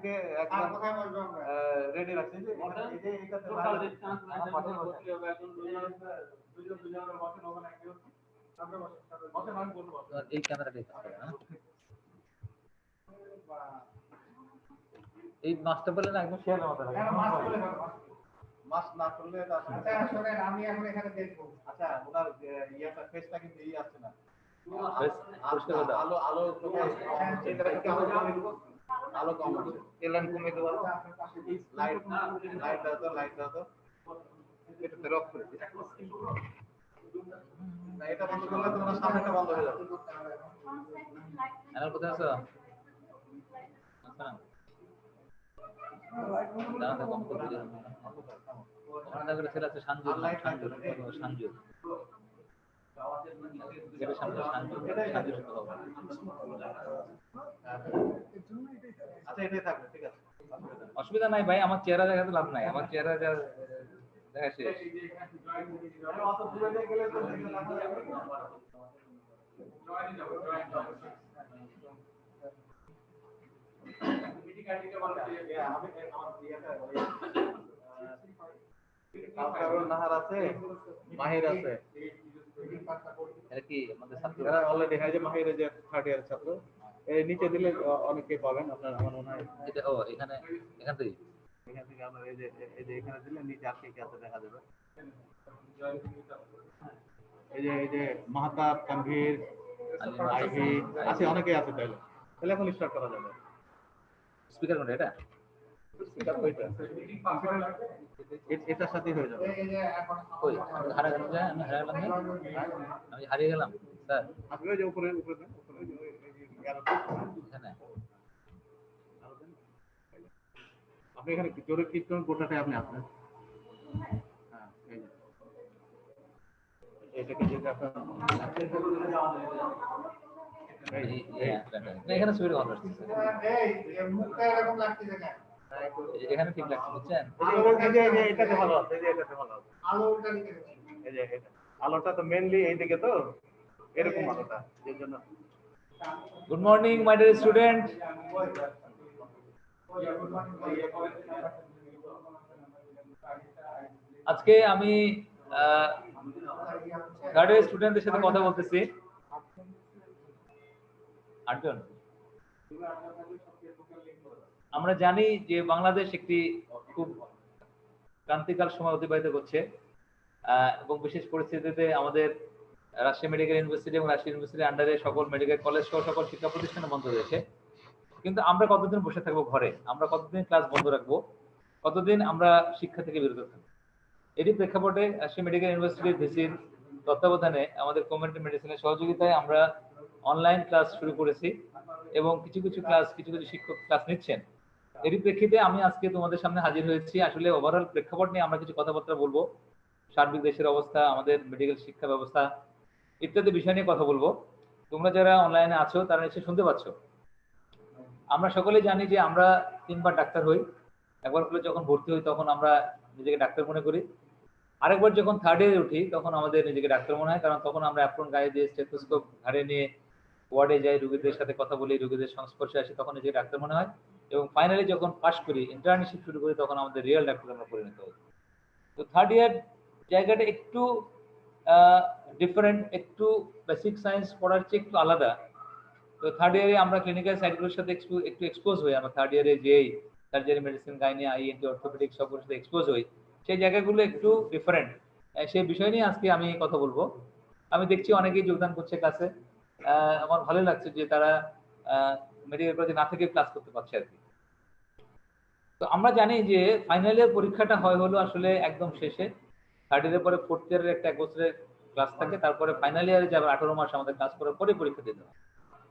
কে একদম রেডি রাখছি যে এই যে এইটাতে টোটাল ডিসটেন্স দুজনের বসেন ওখানে কি হচ্ছে সামনে বসেন আমি বলবো এই ক্যামেরাটা হ্যাঁ এই মাস্টার বলে না একদম শেয়ার মতো লাগে মাস না করলে আচ্ছা শুনেন আমি এখন এখানে দেখব আচ্ছা ওনার ইয়াটা ফেসটা কিন্তু এই আসছে না আলো আলো আলো কম আছে এলএন কমে দেবো লাইট দাও তো এটা তেরো অফ করে না এটা বন্ধ করলে তোমার সামনেটা বন্ধ হয়ে যাবে আলো কোথায় আছো আচ্ছা দাঁড়াতে কম করে দিলাম ওখানে দেখো ছেলে আছে সানজু এটা সামনে সানজু আচ্ছা এটাই থাকবে ঠিক আছে অসুবিধা নাই ভাই আমার চেহারা দেখাতে লাভ নাই আমার চেহারা যা দেখা শেষ অত দূরে গেলে তো নাহার আছে মাহির আছে এটা কি আমাদের ছাত্ররা অলরেডি হয় যে মাহিরের যে থার্ড ইয়ার ছাত্র এই নিচে দিলে অনেকে পাবেন আপনার আমার মনে হয় এটা ও এখান থেকে আপনার এই যে এখানে দিলে নিচে আর কে আছে দেখা যাবে এই যে মাহতাব তানভীর আইভি আছে অনেকেই আছে তাহলে এখন স্টার্ট করা যাবে স্পিকার কোনটা এটা স্পিকার কয়টা এটার সাথে হয়ে যাবে কই আমি হারিয়ে গেলাম স্যার আপনি যে উপরে দেন এখানে আপনি এখানে জোরে ক্লিক করুন গোটাটাই আপনি আপনার হ্যাঁ এটাকে যদি আপনার এখানে ছবি ভালো আসছে এই মুখটা এরকম লাগতেছে কেন এখানে ঠিক লাগছে বুঝছেন এটাতে ভালো আছে এটাতে ভালো আছে আলোটা নিতে এই যে আলোটা তো মেইনলি এইদিকে তো এরকম আলোটা এর জন্য good morning my dear student আজকে আমি থার্ড ইয়ার স্টুডেন্টদের সাথে কথা বলতেছি 8 জন আমরা জানি যে বাংলাদেশ একটি খুব ক্রান্তিকাল সময় অতিবাহিত করছে এবং বিশেষ পরিস্থিতিতে আমাদের রাজশাহী মেডিকেল ইউনিভার্সিটি এবং রাজশাহী ইউনিভার্সিটির আন্ডারে সকল মেডিকেল কলেজ সহ সকল শিক্ষা প্রতিষ্ঠান বন্ধ রয়েছে কিন্তু আমরা কতদিন বসে থাকবো ঘরে আমরা কতদিন ক্লাস বন্ধ রাখবো কতদিন আমরা শিক্ষা থেকে বিরত থাকবো এরই প্রেক্ষাপটে রাজশাহী মেডিকেল ইউনিভার্সিটির ভিসির তত্ত্বাবধানে আমাদের কমিউনিটি মেডিসিনের সহযোগিতায় আমরা অনলাইন ক্লাস শুরু করেছি এবং কিছু কিছু শিক্ষক ক্লাস নিচ্ছেন এরই প্রেক্ষিতে আমি আজকে তোমাদের সামনে হাজির হয়েছি আসলে ওভারঅল প্রেক্ষাপট নিয়ে আমরা কিছু কথাবার্তা বলবো সার্বিক দেশের অবস্থা আমাদের মেডিকেল শিক্ষা ব্যবস্থা ইত্যাদি বিষয় নিয়ে কথা বলবো তোমরা যারা অনলাইনে আছো তারা নিশ্চয়ই শুনতে পাচ্ছ আমরা সকলেই জানি যে আমরা 3 বার ডাক্তার হই একবার করে যখন ভর্তি হই তখন আমরা নিজেকে ডাক্তার মনে করি আরেকবার যখন থার্ড ইয়ারে উঠি তখন আমাদের নিজেকে ডাক্তার মনে হয় কারণ তখন আমরা অ্যাপ্রন গায়ে দিয়ে স্টেথোস্কোপ ঘাড়ে নিয়ে ওয়ার্ডে যাই রোগীদের সাথে কথা বলি রোগীদের সংস্পর্শে আসি তখন নিজেকে ডাক্তার মনে হয় এবং ফাইনালি যখন পাস করি ইন্টার্নশিপ শুরু করি তখন আমাদের রিয়েল ডাক্তার আমরা পরিণত হই তো থার্ড ইয়ার জায়গাটা একটু ডিফারেন্ট একটু বেসিক সায়েন্স পড়ার চেয়ে একটু আলাদা তো থার্ড ইয়ারে আমরা ক্লিনিক্যাল সাইডগুলোর সাথে একটু এক্সপোজ হই আমরা থার্ড ইয়ারে যেই surgery medicine gynae int orthopaedic সবগুলোর সাথে এক্সপোজ হই সেই জায়গাগুলো একটু ডিফারেন্ট সেই বিষয় নিয়ে আজকে আমি কথা বলবো আমি দেখছি অনেকেই যোগদান করছে ক্লাসে আমার ভালো লাগছে যে তারা মেডিকেল কলেজে না থেকে ক্লাস করতে পারছে আর কি তো আমরা জানি যে ফাইনাল ইয়ার পরীক্ষাটা হলো আসলে একদম শেষে থার্ড ইয়ারের পরে ফোর্থ ইয়ারের একটা 1 বছরের ক্লাস থাকে তারপরে ফাইনাল ইয়ারে যাবে 18 মাস আমাদের ক্লাস করার পরে পরীক্ষা দিতে হয়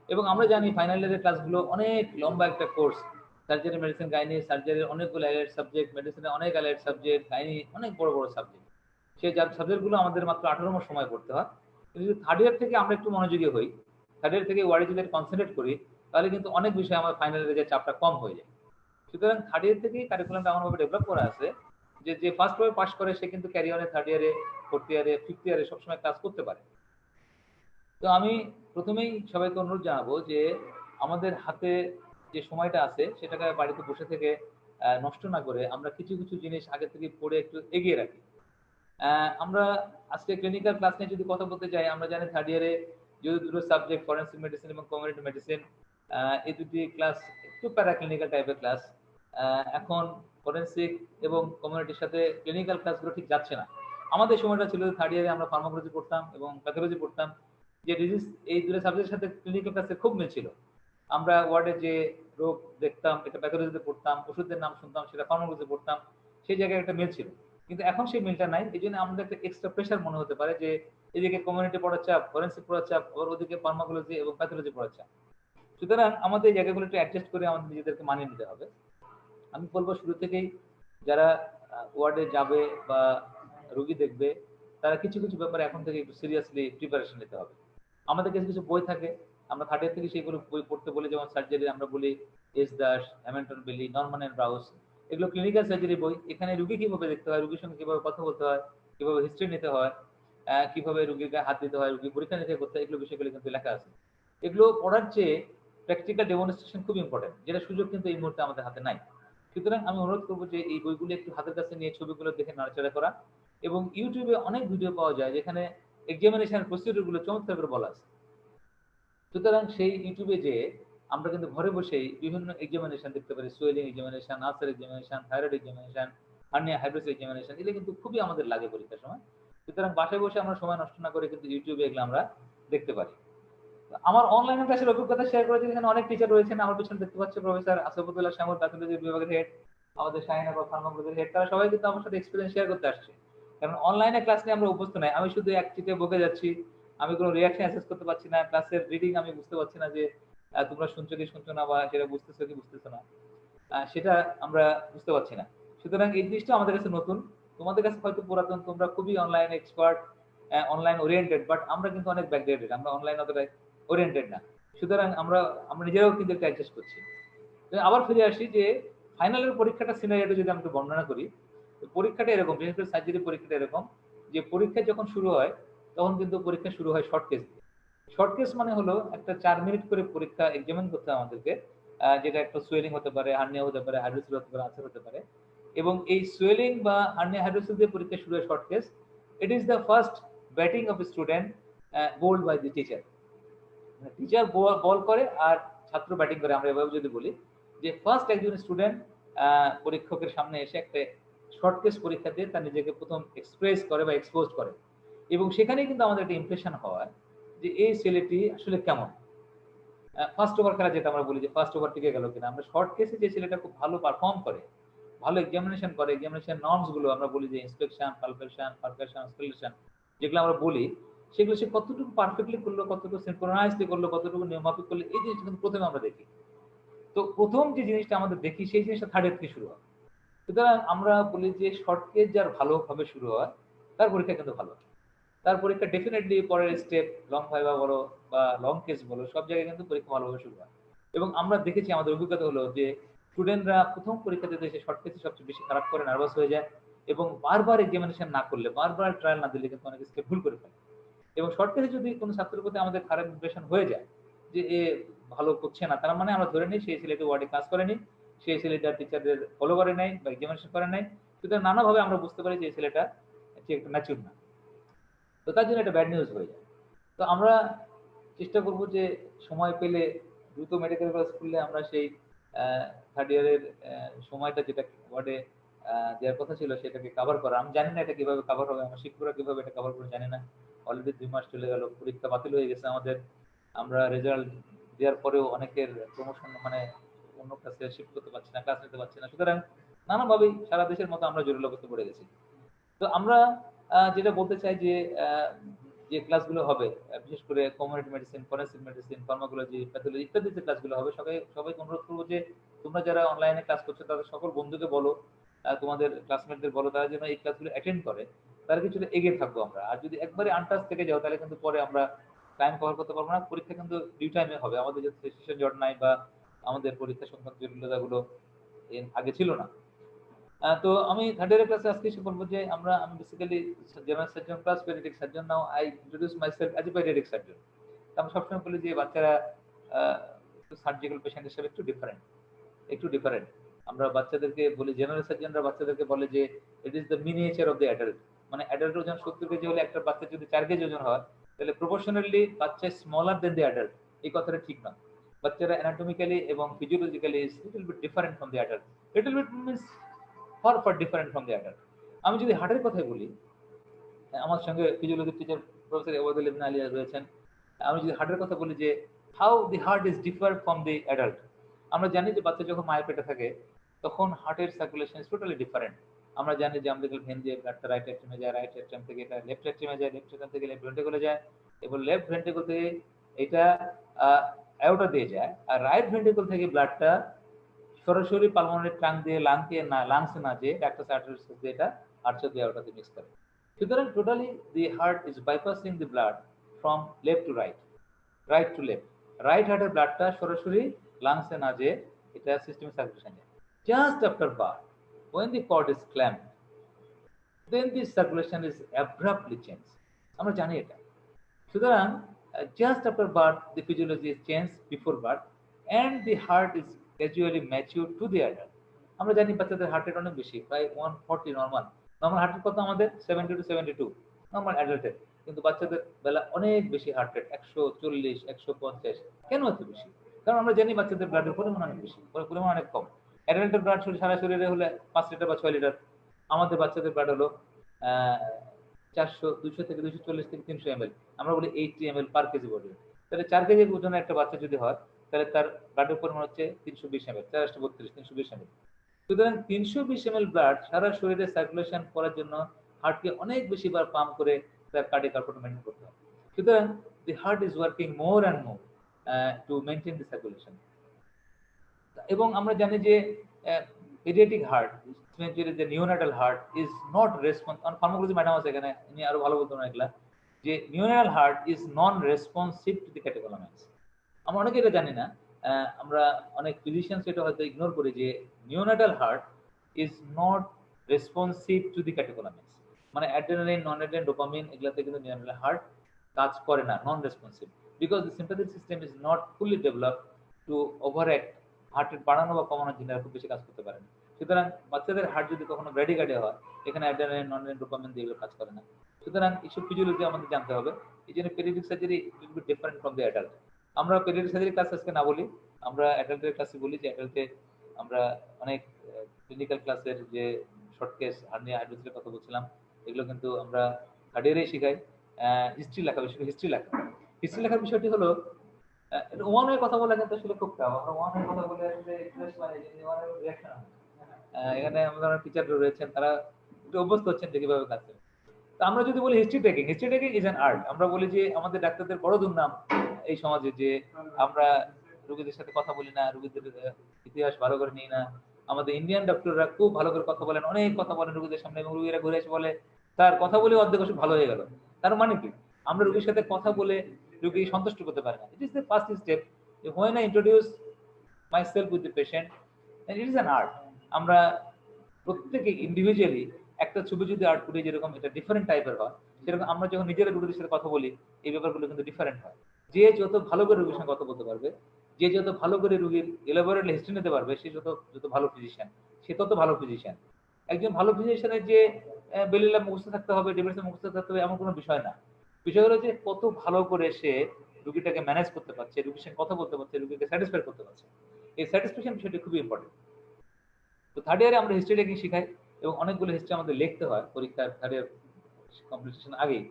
এবং আমরা জানি ফাইনাল ইয়ারের ক্লাসগুলো অনেক লম্বা একটা কোর্স সার্জারি মেডিসিন গাইনি সার্জারির অনেকগুলো অ্যালাইড সাবজেক্ট মেডিসিনের অনেক অ্যালাইড সাবজেক্ট গাইনি অনেক বড় বড় সাবজেক্ট সেই সাবজেক্টগুলো আমাদের মাত্র 18 মাস সময় পড়তে হয় কিন্তু যদি থার্ড ইয়ার থেকে আমরা একটু মনোযোগী হই থার্ড ইয়ার থেকে ওয়ার্ডে যদি কনসেন্ট্রেট করি তাহলে কিন্তু অনেক বিষয় আমার ফাইনাল ইয়ারে চাপটা কম হয়ে যায় সুতরাং থার্ড ইয়ার থেকেই কারিকুলামটা এমনভাবে ডেভেলপ করা আছে যে ফার্স্ট ইয়ারে পাস করে সে কিন্তু ক্যারিয়ারে থার্ড ইয়ারে ফোর্থ ইয়ারে ফিফথ ইয়ারে সবসময় ক্লাস করতে পারে তো আমি প্রথমেই সবাইকে অনুরোধ জানাবো যে আমাদের হাতে যে সময়টা আছে সেটাকে বাড়িতে বসে থেকে নষ্ট না করে আমরা কিছু কিছু জিনিস আগে থেকে পড়ে একটু এগিয়ে রাখি। আমরা আজকে ক্লিনিক্যাল ক্লাস নিয়ে যদি কথা বলতে যাই, আমরা জানি থার্ড ইয়ারে যেহেতু দুটো সাবজেক্ট ফরেনসিক মেডিসিন এবং কমিউনিটি মেডিসিন, এই দুটি ক্লাস একটু প্যারাক্লিনিক্যাল টাইপের ক্লাস। এখন ফরেনসিক এবং কমিউনিটির সাথে ক্লিনিক্যাল ক্লাসগুলো ঠিক যাচ্ছে না। আমাদের সময়টা ছিল থার্ড ইয়ারে আমরা ফার্মাকোলজি পড়তাম এবং প্যাথোলজি পড়তাম, যে ডিজিজ এই দুটো সাবজেক্টের সাথে ক্লিনিক্যাল ক্লাসে খুব মিল ছিল। আমরা ওয়ার্ডে যে রোগ দেখতাম এটা প্যাথোলজিতে পড়তাম, ওষুধের নাম শুনতাম সেটা ফার্মাকোলজি পড়তাম, সেই জায়গায় একটা মিল ছিল। কিন্তু এখন সেই মিলটা নাই, এই জন্য আমাদের একটা এক্সট্রা প্রেশার মনে হতে পারে যে এদিকে কমিউনিটি পড়ার চাপ, ফরেন্সিক পড়ার চাপ, আবার ওদিকে ফার্মাকোলজি এবং প্যাথোলজি পড়ার চাপ। সুতরাং আমাদের এই জায়গাগুলো একটু অ্যাডজাস্ট করে আমাদের নিজেদেরকে মানিয়ে নিতে হবে। আমি বলবো শুরু থেকেই যারা ওয়ার্ডে যাবে বা রোগী দেখবে তারা কিছু কিছু ব্যাপারে এখন থেকে একটু সিরিয়াসলি প্রিপারেশন নিতে হবে। আমাদের কাছে কিছু বই থাকে, আমরা থার্ড ইয়ার থেকে সেইগুলো বই পড়তে বলি, যেমন সার্জারি আমরা বলি এস দাস, হ্যামিল্টন বেলি, নরমান এন্ড ব্রাউস, এগুলো ক্লিনিক্যাল সার্জারি বই। এখানে রুগী কিভাবে দেখতে হয়, রুগীর সঙ্গে কিভাবে কথা বলতে হয়, কিভাবে হিস্ট্রি নিতে হয়, কিভাবে রুগীর গায়ে হাত দিতে হয়, রুগী পরীক্ষা নিতে করতে হয়, এগুলো বিষয়গুলো কিন্তু লেখা আছে। এগুলো পড়ার চেয়ে প্র্যাকটিক্যাল ডেমনস্ট্রেশন খুব ইম্পর্টেন্ট, যেটা সুযোগ কিন্তু এই মুহূর্তে আমাদের হাতে নাই। সুতরাং আমি অনুরোধ করবো যে এই বইগুলো একটু হাতের কাছে নিয়ে ছবিগুলো দেখে নাড়াচাড়া করা, এবং ইউটিউবে অনেক ভিডিও পাওয়া যায় যেখানে এক্সামিনেশন প্রসিডিউর গুলো চমৎকার করে বলা আছে। সুতরাং সেই ইউটিউবে যে আমরা কিন্তু ঘরে বসেই বিভিন্ন এক্সামিনেশন দেখতে পারি, swelling examination, ulcer examination, thyroid examination, hernia hidrosis examination, এগুলো কিন্তু খুবই আমাদের লাগে পরীক্ষার সময়। সুতরাং বাসায় বসে আমরা সময় নষ্ট না করে কিন্তু ইউটিউবে এগুলো আমরা দেখতে পারি। আমার অনলাইনে ক্লাসের অভিজ্ঞতা শেয়ার করেছি, এখানে অনেক টিচার রয়েছেন, আমার পিছনে দেখতে পাচ্ছি প্রফেসর আসফুদ্দুল্লাহ শ্যামল, প্যাথোলজি বিভাগের হেড, আমাদের শাহিনা বা ফার্মাকোলজির হেড, তারা সবাই কিন্তু আমার সাথে এক্সপিরিয়েন্স শেয়ার করতে আসছে। কারণ অনলাইনে ক্লাস নিয়ে আমরা অভ্যস্ত নাই, আমি শুধু এক চিটে বকে যাচ্ছি, আমি কোনো রিয়াকশন অ্যাসেস করতে পারছি না, ক্লাসের রিডিং আমি বুঝতে পারছি না যে তোমরা শুনছো কি শুনছো না, বা সেটা বুঝতেছো কি বুঝতেছো না, সেটা আমরা বুঝতে পারছি না। সুতরাং এই জিনিসটা আমাদের কাছে নতুন, তোমাদের কাছে হয়তো পুরাতন, তোমরা খুবই online expert, online oriented, but আমরা কিন্তু অনেক ব্যাকডেটেড, আমরা অনলাইন অতটা ওরিয়েন্টেড না। সুতরাং আমরা আমরা নিজেরাও কিন্তু একটা অ্যাডজাস্ট করছি। আবার ফিরে আসি যে ফাইনালের পরীক্ষাটা সিনারিওটা যদি আমি একটু বর্ণনা করি, পরীক্ষাটা এরকম, বিশেষ করে সার্জারি পরীক্ষাটা এরকম যে পরীক্ষা যখন শুরু হয় তখন কিন্তু পরীক্ষা শুরু হয় শর্ট কেস দিয়ে। শর্ট কেস মানে হলো একটা 4 মিনিট করে পরীক্ষা এক্সামিন করতে হয় আমাদেরকে, যেটা একটা সোয়েলিং হতে পারে, হার্নিয়া হতে পারে, হাইড্রোসিস হতে পারে, আলসার হতে পারে। এবং এই সোয়েলিং বা হার্নিয়া হাইড্রোসিস দিয়ে পরীক্ষা শুরু হয় short case. It is the first batting of student bowled by the teacher. Teacher ball করে আর ছাত্র ব্যাটিং করে, আমরা এভাবে যদি বলি যে ফার্স্ট একজন স্টুডেন্ট পরীক্ষকের সামনে এসে একটা শর্ট কেস পরীক্ষা দিয়ে তার নিজেকে প্রথম এক্সপ্রেস করে বা এক্সপোজ করে, এবং সেখানেই কিন্তু আমাদের একটা ইমপ্রেশন হয় যে এই ছেলেটি আসলে কেমন। ফার্স্ট ওভার খেলা যেটা আমরা বলি যে ফার্স্ট ওভার টিকে গেল কিনা, আমরা শর্ট কেসে যে ছেলেটা খুব ভালো পারফর্ম করে, ভালো এক্সামিনেশন করে, এক্সামিনেশন নর্মস গুলো আমরা বলি যে ইন্সপেকশন, পালপেশন, পারকাশন, স্কেলেশন, যেগুলো আমরা বলি সেগুলো সে কতটুকু পারফেক্টলি করলো, কতটুকু সিনক্রোনাইজলি করলো, কতটুকু নিয়মাফিক করলো, এই জিনিসটা কিন্তু প্রথমে আমরা দেখি। তো প্রথম যে জিনিসটা আমাদের দেখি সেই জিনিসটা থার্ড ইয়ার থেকে শুরু হয়। সুতরাং আমরা বলি যে শর্ট কেস যার ভালোভাবে শুরু হয় তার পরীক্ষা কিন্তু ভালো, তার পরীক্ষা ডেফিনেটলি পরের স্টেপ লং ভাইবা বলো বা লং কেস বলো, সব জায়গায় কিন্তু পরীক্ষা ভালোভাবে শুরু হয়। এবং আমরা দেখেছি, আমাদের অভিজ্ঞতা হলো যে স্টুডেন্টরা প্রথম পরীক্ষা দিতে এসে শর্ট কেসে সবচেয়ে বেশি খারাপ করে, নার্ভাস হয়ে যায়, এবং বারবার এক্সামিনেশন না করলে, বারবার ট্রায়াল না দিলে কিন্তু অনেক স্টেপ ভুল করে ফেলে। এবং শর্ট কেসে যদি কোনো ছাত্রের প্রতি আমাদের খারাপ ইমপ্রেশন হয়ে যায় যে এ ভালো করছে না, তার মানে আমরা ধরে নিই সেই ছেলেটি ওয়ার্ডে ক্লাস করেনি, সেই ছেলেটা টিচারদের ফলো করে নাই বা এক্সামিনেশন করে নাই। সুতরাং নানাভাবে আমরা বুঝতে পারি যে এই ছেলেটা একটু ম্যাচিউর না, তো তার জন্য একটা ব্যাড নিউজ হয়ে যায়। তো আমরা চেষ্টা করব যে সময় পেলে দ্রুত মেডিকেল ক্লাস করলে আমরা সেই থার্ড ইয়ারের সময়টা যেটা ওয়ার্ডে দেওয়ার কথা ছিল সেটাকে কভার করা। আমি জানি না এটা কিভাবে কভার হবে, আমার শিক্ষকরা কিভাবে এটা কভার করে জানি না। অলরেডি 2 মাস চলে গেল, পরীক্ষা বাতিল হয়ে গেছে আমাদের, আমরা রেজাল্ট দেওয়ার পরেও অনেকের প্রমোশন মানে অন্য ক্লাসে শিফট করতে পারছি না, ক্লাস নিতে পারছি না। সুতরাং নানাভাবেই সারা দেশের মতো আমরা জরুরি অবস্থা পড়ে গেছি। তো আমরা যেটা বলতে চাই যে যে ক্লাসগুলো হবে, বিশেষ করে community medicine, forensic medicine, pharmacology, pathology ইত্যাদি যে ক্লাসগুলো হবে, সবাইকে অনুরোধ করবো যে তোমরা যারা অনলাইনে ক্লাস করছো তাদের সকল বন্ধুকে বলো, তোমাদের ক্লাসমেটদের বলো, তারা যেন এই ক্লাসগুলো অ্যাটেন্ড করে, তারা কিছুটা এগিয়ে থাকবো আমরা। আর যদি একবারে আনটাচ থেকে যাও তাহলে কিন্তু পরে আমরা টাইম কভার করতে পারবো না। পরীক্ষা কিন্তু ডিউ টাইমে হবে, আমাদের যে সেশন জট নাই বা আমাদের পরীক্ষা সংক্রান্ত জটিলতাগুলো আগে ছিল না। তো আমি থার্ড ইয়ারের ক্লাসে আজকে এসে বলবো যে আমি basically general surgeon plus paediatric surgeon. Now I introduce myself as a paediatric surgeon. আমি সবসময় বলি যে বাচ্চারা সার্জিক্যাল পেশেন্ট হিসেবে একটু ডিফারেন্ট। আমরা বাচ্চাদেরকে বলি, জেনারেল সার্জনরা বাচ্চাদেরকে বলে যে ইট is the miniature of the adult, মানে অ্যাডাল্ট ওজন 70 কেজি হলে একটা বাচ্চা যদি 4 কেজি ওজন হয় তাহলে প্রপোর্শনালি বাচ্চা স্মলার দেন দ্য অ্যাডাল্ট। এই কথাটা ঠিক না। বাচ্চারা অ্যানাটমিক্যালি এবং physiologically is little bit different from the adult. Little bit means far different from the adult. আমি যদি হার্টের কথাই বলি, আমার সঙ্গে ফিজিওলজি টিচার প্রফেসর মদ আলী রয়েছেন। আমি যদি হার্টের কথা বলি যে how the heart is differ from the adult. আমরা জানি যে বাচ্চা যখন মায়ের পেটে থাকে তখন হার্টের সার্কুলেশন ইজ টোটালি ডিফারেন্ট। আমরা জানি যে আমাদের ভেন দিয়ে ব্লাডটা রাইট অ্যাট্রিমে যায়, রাইট অ্যাট্রিম থেকে এটা লেফট অ্যাট্রিমে যায়, লেফট অ্যাট্রিম থেকে লেফট ভেন্ট্রিকলে যায়, এবং লেফট ভেন্ট্রিকল থেকে এটা অ্যাওর্টা দিয়ে যায়, আর রাইট ভেন্ট্রিকল থেকে ব্লাডটা সরাসরি পালমোনারি ট্রাঙ্ক দিয়ে লাংসে না যেয়ে ডাক্তার আর্টারিস দিয়ে এটা আর্চ দিয়ে অ্যাওর্টাতে মিক্স করে। সুতরাং totally the heart is bypassing the blood from left to right, right to left. Right হার্টের ব্লাডটা সরাসরি লাংসে না যেয়ে এটা সিস্টেমে সার্কুলেশন যায়। Just after birth, when the cord is clamped, then the circulation is abruptly changed. আমরা জানি এটা। সুতরাং just after birth the physiology is changed before birth and the heart is gradually matured to the adult. আমরা জানি বাচ্চাদের heart rate অনেক বেশি, প্রায় 140 নরমাল হার্ট রেট কত আমাদের 70 to 72 নরমাল অ্যাডাল্টের, কিন্তু বাচ্চাদের বেলা অনেক বেশি হার্ট রেট 140 150। কেন এত বেশি? কারণ আমরা জানি বাচ্চাদের ব্লাডের পরিমাণ অনেক বেশি, পরিমাণ অনেক কম। অ্যাডাল্টের ব্লাড সারা শরীরে হলে 5 লিটার বা 6 লিটার, আমাদের বাচ্চাদের ব্লাড হলো 200 থেকে 240 থেকে 300 ml, আমরা বলি 80 ml পার কেজি বডি। তাহলে 4 কেজি ওজনের একটা বাচ্চা যদি হয় তাহলে তার ব্লাডের পরিমাণ হচ্ছে 320 ml, 432 320 ml। সুতরাং 320 ml ব্লাড সারা শরীরে সার্কুলেশন করার জন্য হার্টকে অনেক বেশি বার পাম্প করে তার কার্ডিয়াক আউটপুট মেইনটেইন করতে হবে। সুতরাং the heart is working more and more to maintain the circulation. এবং আমরা জানি যে পেডিয়াট্রিক হার্ট, যে neonatal heart is not response, pharmacology madam আছে এখানে, ইনি আরো ভালো বলতো না এগুলা, যে neonatal heart is non responsive to the catecholamines. আমরা অনেকে এটা জানি না, আমরা অনেক ফিজিশিয়ানস এটা হয়তো ইগনোর করি যে neonatal heart is not responsive to the catecholamines, মানে অ্যাড্রেনালিন, নন অ্যাড্রেনালিন, ডোপামিন এগুলাতে কিন্তু নিওনাটাল হার্ট কাজ করে না, non responsive, because the sympathetic system is not fully developed to overact heart rate বাড়ানো বা কমানোর জন্য খুব বেশি কাজ করতে পারে না। সুতরাং বাচ্চাদের হার্ট যদি কখনো ব্র্যাডিকার্ডিয়া হয়, এখানে অ্যাড্রেনালিন, নন অ্যাড্রেনালিন, ডোপামিন দিয়ে এগুলো কাজ করে না। সুতরাং এইসব ফিজিওলজি আমাদের জানতে হবে। এই জন্য paediatric surgery will be different from the adult. আমরা পেডিয়াট্রিক সার্জারি ক্লাস আজকে না বলি, আমরা অ্যাডাল্টের ক্লাসে বলি যে অ্যাডাল্টে আমরা অনেক ক্লিনিক্যাল ক্লাসের যে শর্ট কেস হার্নিয়া হাইড্রোসিসের কথা বলছিলাম, এগুলো কিন্তু আমরা থার্ড ইয়ারেই শিখাই। হিস্ট্রি লেখা, বিশেষ করে হিস্ট্রি লেখার বিষয়টি হলো ওয়ান ওয়ে কথা বলা কিন্তু আসলে খুব টাফ। আমরা ওয়ান ওয়ে কথা বলে আসলে ইন্টারেস্ট মানে যে ওয়ান ওয়ে রিঅ্যাকশন, এখানে আমাদের টিচার রয়েছেন, তারা একটু অভ্যস্ত হচ্ছেন যে কিভাবে কাজ করে। তো আমরা যদি বলি history taking is an art. আমরা বলি যে আমাদের ডাক্তারদের বড় দুর্নাম এই সমাজে যে আমরা রোগীদের সাথে কথা বলি না, রোগীদের ইতিহাস ভালো করে নিই না। আমাদের ইন্ডিয়ান ডক্টররা খুব ভালো করে কথা বলেন, অনেক কথা বলেন রোগীদের সামনে, এবং রোগীরা ঘুরে এসে বলে তার কথা বলে অর্ধেক ওষুধ ভালো হয়ে গেল। তার মানে কি? আমরা রোগীর সাথে কথা বলে রোগী সন্তুষ্ট করতে পারে না। ইট is the first step. when I introduce myself with the patient, and it is an art. আমরা প্রত্যেকে ইন্ডিভিজুয়ালি একটা ছবি যদি আর্ট করি, যেরকম এটা ডিফারেন্ট টাইপের হয়, সেরকম আমরা যখন নিজেরা রোগীদের সাথে কথা বলি এই ব্যাপারগুলো কিন্তু ডিফারেন্ট হয়। যে যত ভালো করে রোগীর সঙ্গে কথা বলতে পারবে, যে যত ভালো করে রোগীর এলাবোরেটলি হিস্ট্রি নিতে পারবে, সে যত ভালো ফিজিশিয়ান, সে তত ভালো ফিজিশিয়ান। একজন ভালো ফিজিশিয়ানের যে বেলিলা মুখস্থ থাকতে হবে, ডেভিডসন মুখস্থ থাকতে হবে এমন কোনো বিষয় না। বিষয় হলো যে কত ভালো করে সে রোগীটাকে ম্যানেজ করতে পারছে, রোগীর সঙ্গে কথা বলতে পারছে, রোগীকে স্যাটিসফাই করতে পারছে। এই স্যাটিসফ্যাকশন বিষয়টি খুবই ইম্পর্টেন্ট। তো থার্ড ইয়ারে আমরা হিস্ট্রি টেকিং শিখাই, এবং অনেকগুলো হিস্ট্রি আমাদের লিখতে হয় পরীক্ষার থার্ড ইয়ার কমপ্লিটেশন আগেই,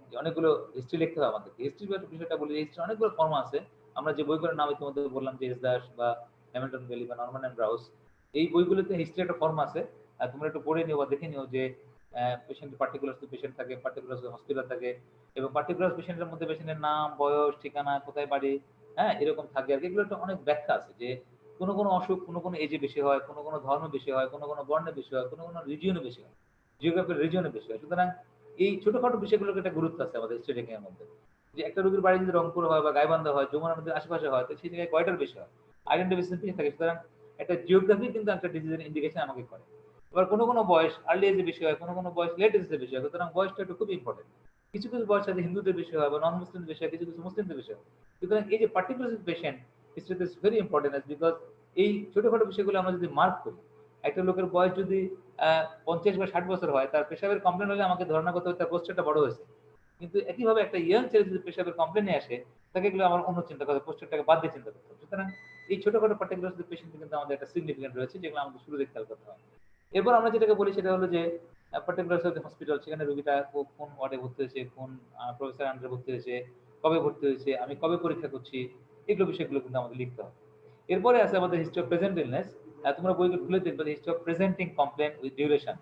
যে অনেকগুলো হিস্ট্রি লিখতে হয় আমাদের। হিস্ট্রি বিষয়টা বলি, হিস্ট্রি অনেকগুলো ফর্ম আছে। আমরা যে বইগুলোর নাম ইতিমধ্যে বললাম, যে এস দাস বা হ্যামিল্টন বেলি বা নরমান এন্ড ব্রাউস, এই বইগুলোতে হিস্ট্রি একটা ফর্ম আছে। তোমরা একটু পড়ে নিও বা দেখে নিও যে পেশেন্ট পার্টিকুলার পেশেন্ট থাকে, পার্টিকুলার হসপিটাল থাকে, এবং পার্টিকুলার পেশেন্টের মধ্যে পেশেন্টের নাম, বয়স, ঠিকানা, কোথায় বাড়ি, এরকম থাকে আর কি। এগুলো একটা অনেক ব্যাখ্যা আছে যে কোনো অসুখ কোনো এজে বেশি হয়, কোনো ধর্ম বেশি হয়, কোনো বর্ণে বেশি হয়, কোনো রিজিয়নে বেশি হয়, জিওগ্রাফির রিজিয়নে বেশি হয়। সুতরাং এই ছোটখাটো বিষয়গুলোর একটা গুরুত্ব আছে আমাদের হিস্ট্রি টেকিং এর মধ্যে। যে একটা রোগীর বাড়ি যদি রংপুর হয় বা গাইবান্ধা হয়, যমুনা নদীর আশেপাশে হয়, তো সেই জায়গায় কয়টার বেশি হয়, আইডেন্টিফিকেশন বেশি থাকে। সুতরাং একটা জিওগ্রাফি কিন্তু একটা ডিজিজের ইন্ডিকেশন আমাকে করে। এবার কোনো বয়স আর্লি এজে বেশি হয়, কোনো বয়স লেট এজে বেশি হয়। সুতরাং বয়সটা একটু খুব ইম্পর্টেন্ট। কিছু বয়স আছে হিন্দুদের বেশি হয় বা নন মুসলিমদের বেশি হয়, কিছু মুসলিমদের বেশি হয়। সুতরাং এই যে পার্টিকুলার পেশেন্ট হিস্ট্রিতে ইজ ভেরি ইম্পর্টেন্ট বিকজ এই ছোটখাটো বিষয়গুলো আমরা যদি মার্ক করি, একটা লোকের বয়স যদি 50 বা 60 বছর হয়, তার পেশাবের কমপ্লেন হলে আমাকে ধারণা করতে হবে তার পোস্টারটা বড় হয়েছে। কিন্তু একইভাবে একটা ইয়াং ছেলে যদি পেশাবের কমপ্লেন নিয়ে আসে, তাকে এগুলো আমার অন্য চিন্তা করতে, পোস্টারটাকে বাদ দিয়ে চিন্তা করতে হবে। সুতরাং এই ছোটখাটো পার্টিকুলার পেশেন্ট কিন্তু আমাদের একটা সিগনিফিকেন্ট রয়েছে, যেগুলো আমাদের শুরু দেখতে করতে হয়। এরপর আমরা যেটাকে বলি সেটা হলো যে পার্টিকুলার হসপিটাল, সেখানে রোগীটা কোন ওয়ার্ডে ভর্তি হয়েছে, কোন প্রফেসর আন্ডারে ভর্তি হয়েছে, কবে ভর্তি হয়েছে, আমি কবে পরীক্ষা করছি, এগুলো বিষয়গুলো কিন্তু আমাদের লিখতে হবে। এরপরে আছে আমাদের হিস্ট্রি অফ প্রেজেন্ট ইলনেস। তোমরা বইগুলো খুলে দেখবে history of presenting complain with duration.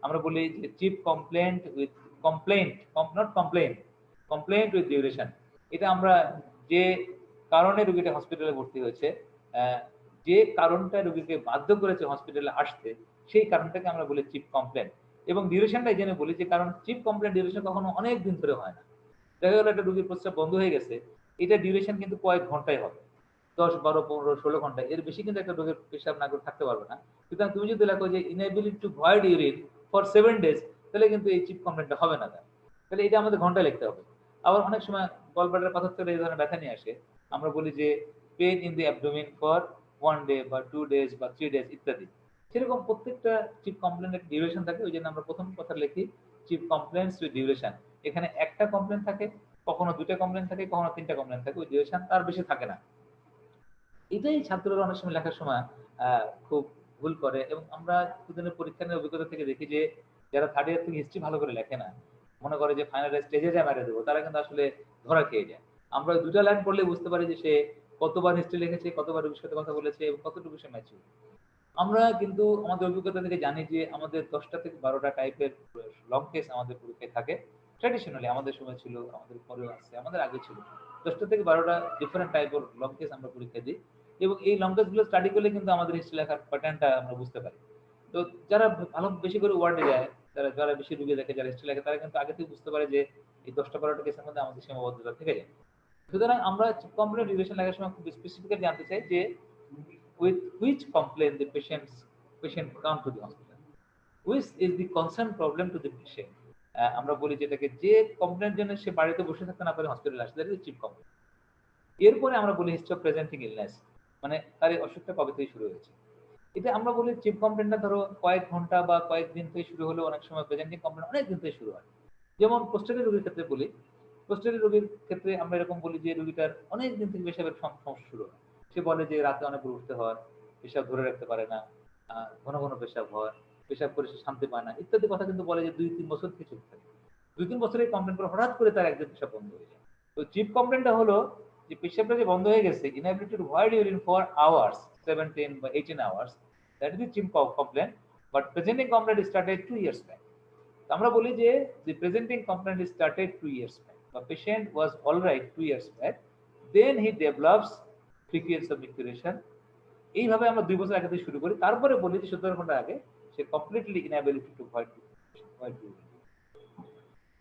আমরা বলি যে chief complaint with complaint, not complain, complaint with duration. এটা আমরা যে কারণে রোগীটা হসপিটালে ভর্তি হয়েছে, যে কারণটা রোগীকে বাধ্য করেছে হসপিটালে আসতে, সেই কারণটাকে আমরা বলি চিফ কমপ্লেন। এবং ডিউরেশনটা জেনে বলি যে কারণ চিফ কমপ্লেন ডিউরেশন কখনো অনেক দিন ধরে হয় না। দেখা গেল একটা রোগীর প্রস্রাব বন্ধ হয়ে গেছে, এটা ডিউরেশন কিন্তু কয়েক ঘন্টায় হবে, 10, 12, 15, 16 ঘন্টা, এর বেশি কিন্তু একটা রোগীর পেশাব না করে থাকতে পারবে না। সুতরাং তুমি যদি লেখো যে inability to void urine for 7 days, তাহলে কিন্তু এই চিফ কমপ্লেনটা হবে না। তাহলে এটা আমাদের ঘন্টায় লিখতে হবে। আবার অনেক সময় গলব্লাডার পাথর থেকে এই ধরনের ব্যথা নিয়ে আসে, আমরা বলি যে pain in the abdomen for 1 day বা 2 days বা 3 days ইত্যাদি। সেরকম প্রত্যেকটা চিফ কমপ্লেনের ডিউরেশন থাকে, ওই জন্য আমরা প্রথম কথা লিখি চিফ কমপ্লেন্টস উইথ ডিউরেশন। এখানে একটা কমপ্লেন থাকে, কখনো 2টা কমপ্লেন থাকে, কখনো 3টা কমপ্লেন থাকে, ওই ডিউরেশন তার বেশি থাকে না। এটাই ছাত্ররা অনেক সময় লেখার সময় খুব ভুল করে। এবং আমরা দুদিনের পরীক্ষা নিয়ে অভিজ্ঞতা থেকে দেখি যে যারা থার্ড ইয়ার থেকে হিস্ট্রি ভালো করে লেখে না, মনে করে যে ফাইনাল স্টেজে যা মেরে দেবো, তারা কিন্তু আসলে ধরা খেয়ে যায়। আমরা 2টা লাইন পড়লে বুঝতে পারি যে সে কতবার হিস্ট্রি লিখেছে, কতবার রোগীর সাথে কথা বলেছে এবং কতটুকু সে ম্যাচিউর। আমরা কিন্তু আমাদের অভিজ্ঞতা থেকে জানি যে আমাদের 10টা থেকে 12টা টাইপের লং কেস আমাদের পরীক্ষায় থাকে। ট্র্যাডিশনালি আমাদের সময় ছিল, আমাদের পরেও আছে, আমাদের আগে ছিল, 10টা থেকে 12টা ডিফারেন্ট টাইপের লং কেস আমরা পরীক্ষা দিই। এবং এই লং কেস গুলো স্টাডি করলে কিন্তু আমাদের হিস্ট্রি লেখার প্যাটার্নটা আমরা বুঝতে পারি। তো যারা ভালো বেশি করে ওয়ার্ডে যায়, যারা বেশি রুগী দেখে, যারা হিস্ট্রি লেখে, তারা কিন্তু আগে থেকে বুঝতে পারে যে এই 10টা 12টা কেসের মধ্যে আমাদের সীমাবদ্ধতা থেকে যায়। সুতরাং আমরা কমপ্লেন ডিউরেশন লেখার সময় খুব স্পেসিফিক্যালি জানতে চাই যে with which complaint the patient come to the hospital, which is the concern problem to the patient. আমরা বলি যেটাকে যে কমপ্লেন্ট জন্য সে বাড়িতে বসে থাকতে না পারে হসপিটালে আসে, দ্যাট ইজ চিফ কমপ্লেন্ট। এরপরে আমরা বলি হিস্ট্রি অফ প্রেজেন্টিং ইলনেস, মানে তার এই অসুখটা কবে থেকে শুরু হয়েছে। এটা আমরা বলি চিফ কমপ্লেন্টটা ধরো কয়েক ঘন্টা বা কয়েকদিন থেকে শুরু হলেও অনেক সময় প্রেজেন্টিং কমপ্লেন্ট অনেক দিন থেকে শুরু হয়। যেমন পোস্টারি রোগীর ক্ষেত্রে বলি, পোস্টারি রোগীর ক্ষেত্রে আমরা এরকম বলি যে রোগীটার অনেক দিন থেকে পেশাবের সমস্যা শুরু হয়। সে বলে যে রাতে অনেক উঠতে হয়, পেশাব ধরে রাখতে পারে না, ঘন ঘন পেশাব হয়, পেশাব করে সে শান্তি পায় না ইত্যাদি কথা কিন্তু বলে যে 2-3 বছর থেকে চলতে থাকে। 2-3 বছরে কমপ্লেন করে হঠাৎ করে তার একদিন পেশাব বন্ধ হয়ে যায়। তো চিফ কমপ্লেনটা হলো যে পেশাবটা যে বন্ধ হয়ে গেছে, inability to void urine for hours, 17 বা 18 hours, that is chief complain. But presenting complain started 2 years back. আমরা বলি যে the presenting complaint started 2 years back. The patient was all right 2 years back, then he develops frequency of micturition. এইভাবে আমরা 2 বছর আগে থেকে শুরু করি, তারপরে বলি যে 17 ঘন্টা আগে সে কমপ্লিটলি ইনএবিলিটি টু ভয়েড।